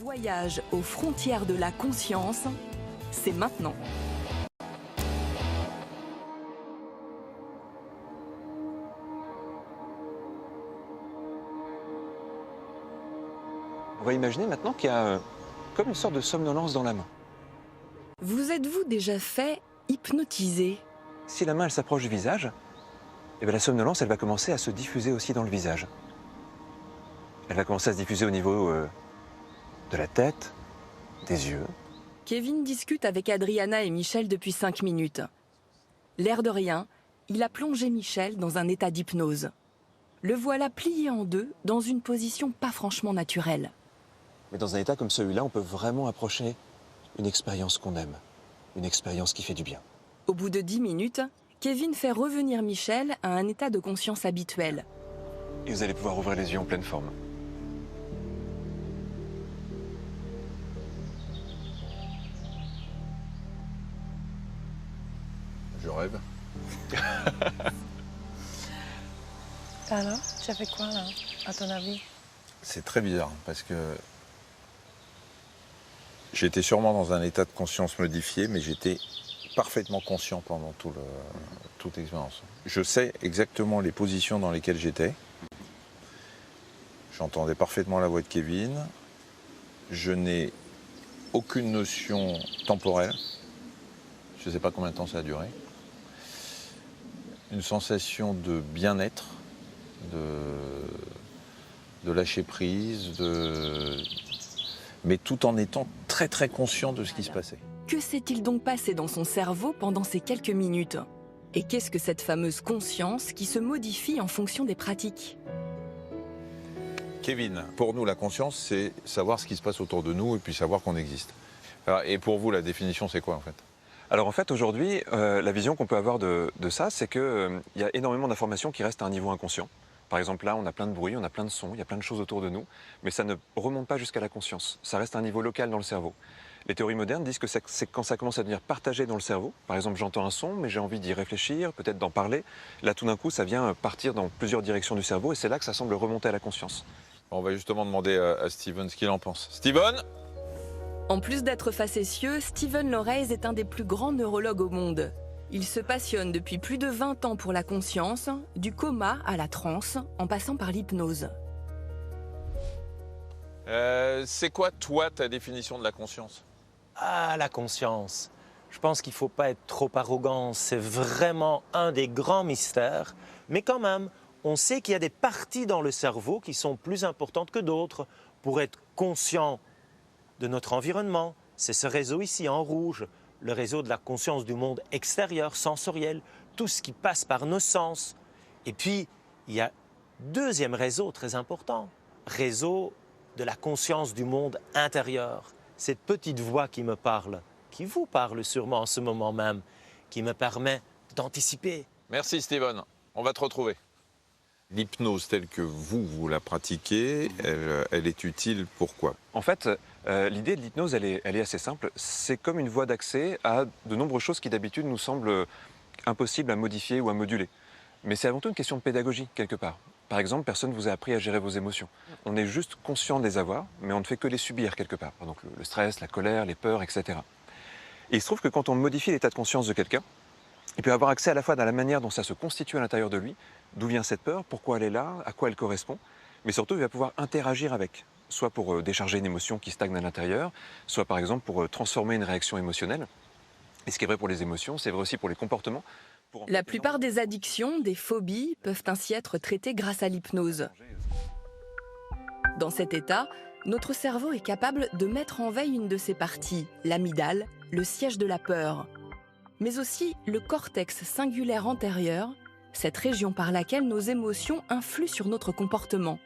voyage aux frontières de la conscience, c'est maintenant. On va imaginer maintenant qu'il y a comme une sorte de somnolence dans la main. Vous êtes-vous déjà fait hypnotiser? Si la main elle s'approche du visage, eh bien, la somnolence elle va commencer à se diffuser aussi dans le visage. Elle va commencer à se diffuser au niveau de la tête, des yeux. Kevin discute avec Adriana et Michel depuis 5 minutes. L'air de rien, il a plongé Michel dans un état d'hypnose. Le voilà plié en deux dans une position pas franchement naturelle. Mais dans un état comme celui-là, on peut vraiment approcher une expérience qu'on aime, une expérience qui fait du bien. Au bout de 10 minutes, Kevin fait revenir Michel à un état de conscience habituel. Et vous allez pouvoir ouvrir les yeux en pleine forme. Je rêve. Alors, tu as fait quoi là, à ton avis? C'est très bizarre parce que j'étais sûrement dans un état de conscience modifié, mais j'étais parfaitement conscient pendant toute l'expérience. Je sais exactement les positions dans lesquelles j'étais. J'entendais parfaitement la voix de Kevin. Je n'ai aucune notion temporelle. Je ne sais pas combien de temps ça a duré. Une sensation de bien-être, de lâcher prise, mais tout en étant très très conscient de ce qui se passait. Que s'est-il donc passé dans son cerveau pendant ces quelques minutes? Et qu'est-ce que cette fameuse conscience qui se modifie en fonction des pratiques? Kevin, pour nous la conscience c'est savoir ce qui se passe autour de nous et puis savoir qu'on existe. Alors, et pour vous la définition c'est quoi en fait? Alors en fait aujourd'hui, la vision qu'on peut avoir de ça, c'est qu'il y a énormément d'informations qui restent à un niveau inconscient. Par exemple là, on a plein de bruit, on a plein de sons, il y a plein de choses autour de nous, mais ça ne remonte pas jusqu'à la conscience. Ça reste à un niveau local dans le cerveau. Les théories modernes disent que c'est quand ça commence à devenir partagé dans le cerveau. Par exemple, j'entends un son, mais j'ai envie d'y réfléchir, peut-être d'en parler. Là, tout d'un coup, ça vient partir dans plusieurs directions du cerveau et c'est là que ça semble remonter à la conscience. On va justement demander à Steven ce qu'il en pense. Steven? En plus d'être facétieux, Steven Lorraise est un des plus grands neurologues au monde. Il se passionne depuis plus de 20 ans pour la conscience, du coma à la transe, en passant par l'hypnose. C'est quoi toi ta définition de la conscience? Ah, la conscience. Je pense qu'il ne faut pas être trop arrogant. C'est vraiment un des grands mystères. Mais quand même, on sait qu'il y a des parties dans le cerveau qui sont plus importantes que d'autres pour être conscient de notre environnement. C'est ce réseau ici en rouge, le réseau de la conscience du monde extérieur, sensoriel, tout ce qui passe par nos sens. Et puis, il y a un deuxième réseau très important, réseau de la conscience du monde intérieur. Cette petite voix qui me parle, qui vous parle sûrement en ce moment même, qui me permet d'anticiper. Merci Steven, on va te retrouver. L'hypnose telle que vous la pratiquez, elle est utile pourquoi? En fait, l'idée de l'hypnose, elle est assez simple. C'est comme une voie d'accès à de nombreuses choses qui d'habitude nous semblent impossibles à modifier ou à moduler. Mais c'est avant tout une question de pédagogie, quelque part. Par exemple, personne ne vous a appris à gérer vos émotions. On est juste conscient de les avoir, mais on ne fait que les subir quelque part. Donc le stress, la colère, les peurs, etc. Et il se trouve que quand on modifie l'état de conscience de quelqu'un, il peut avoir accès à la fois dans la manière dont ça se constitue à l'intérieur de lui, d'où vient cette peur, pourquoi elle est là, à quoi elle correspond, mais surtout il va pouvoir interagir avec, soit pour décharger une émotion qui stagne à l'intérieur, soit par exemple pour transformer une réaction émotionnelle. Et ce qui est vrai pour les émotions, c'est vrai aussi pour les comportements. La plupart des addictions, des phobies, peuvent ainsi être traitées grâce à l'hypnose. Dans cet état, notre cerveau est capable de mettre en veille une de ses parties, l'amygdale, le siège de la peur, mais aussi le cortex singulaire antérieur, cette région par laquelle nos émotions influent sur notre comportement.